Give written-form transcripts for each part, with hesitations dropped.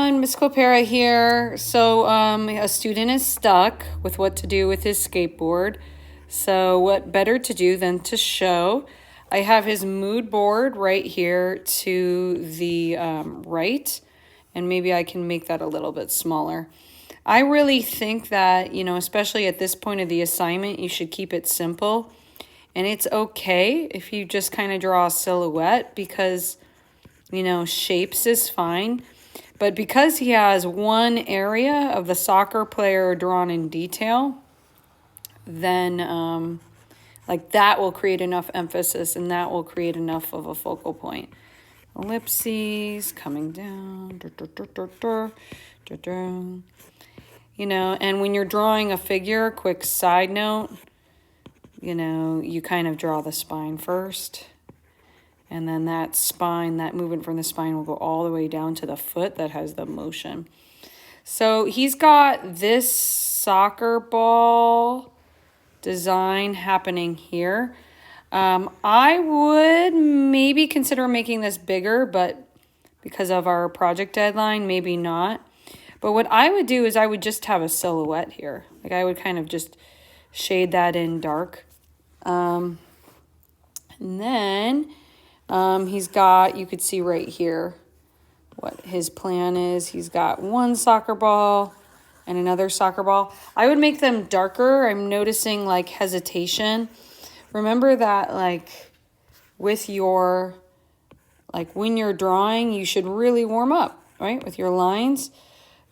everyone, Miss Copera here. So a student is stuck with what to do with his skateboard. So what better to do than to show. I have his mood board right here to the right, and maybe I can make that a little bit smaller. I really think that, you know, especially at this point of the assignment, you should keep it simple. And it's okay if you just kind of draw a silhouette because, you know, shapes is fine. But because he has one area of the soccer player drawn in detail, then like that will create enough emphasis and that will create enough of a focal point. Ellipses coming down. You know, and when you're drawing a figure, quick side note, you know, you kind of draw the spine first. And then that spine, that movement from the spine will go all the way down to the foot that has the motion. So he's got this soccer ball design happening here. I would maybe consider making this bigger, but because of our project deadline, maybe not. But what I would do is I would just have a silhouette here. Like I would kind of just shade that in dark. And then he's got, you could see right here what his plan is. He's got one soccer ball and another soccer ball. I would make them darker. I'm noticing like hesitation. Remember that like with your, like when you're drawing, you should really warm up, right? With your lines,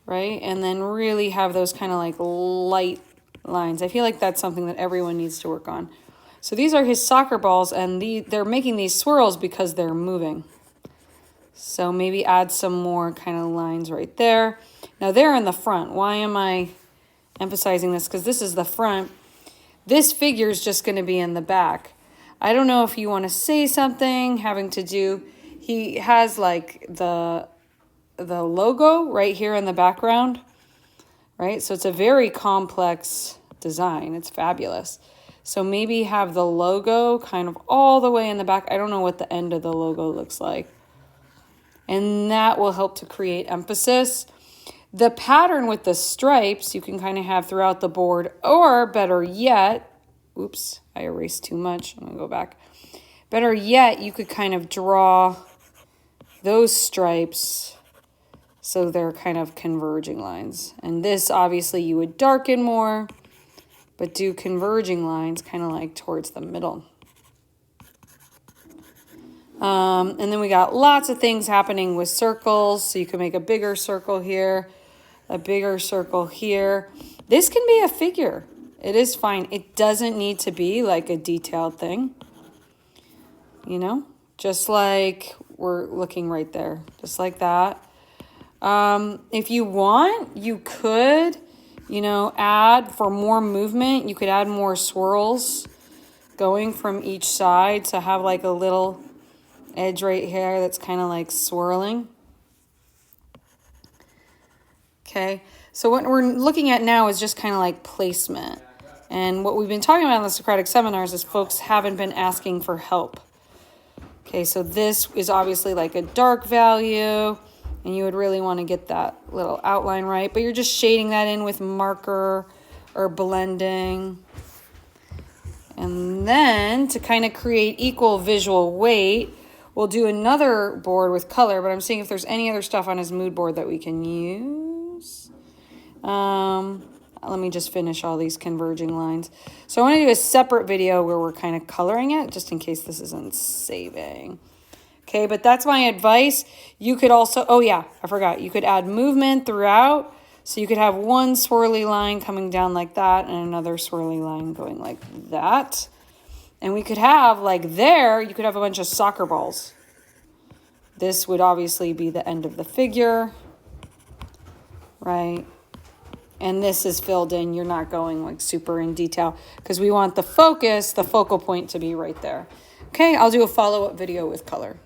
right? And then really have those kind of like light lines. I feel like that's something that everyone needs to work on. So these are his soccer balls, and they're making these swirls because they're moving. So maybe add some more kind of lines right there. Now they're in the front. Why am I emphasizing this? Because this is the front. This figure is just going to be in the back. I don't know if you want to say something having to do, he has like the logo right here in the background, right? So it's a very complex design. It's fabulous. So maybe have the logo kind of all the way in the back. I don't know what the end of the logo looks like. And that will help to create emphasis. The pattern with the stripes you can kind of have throughout the board, or better yet, oops, I erased too much. I'm going to go back. Better yet, you could kind of draw those stripes so they're kind of converging lines. And this, obviously, you would darken more, but do converging lines kind of like towards the middle. And then we got lots of things happening with circles. So you can make a bigger circle here, a bigger circle here. This can be a figure. It is fine. It doesn't need to be like a detailed thing. You know, just like we're looking right there, just like that. If you want, you could, you know, add for more movement. You could add more swirls going from each side to have like a little edge right here that's kind of like swirling. Okay, so what we're looking at now is just kind of like placement. And what we've been talking about in the Socratic seminars is folks haven't been asking for help. Okay, so this is obviously like a dark value, and you would really want to get that little outline right, but you're just shading that in with marker or blending. And then to kind of create equal visual weight, we'll do another board with color, but I'm seeing if there's any other stuff on his mood board that we can use. Let me just finish all these converging lines. So I want to do a separate video where we're kind of coloring it, just in case this isn't saving. Okay, but that's my advice. You could also, oh yeah, I forgot. You could add movement throughout. So you could have one swirly line coming down like that and another swirly line going like that. And we could have, like there, you could have a bunch of soccer balls. This would obviously be the end of the figure, right? And this is filled in. You're not going like super in detail because we want the focus, the focal point to be right there. Okay, I'll do a follow-up video with color.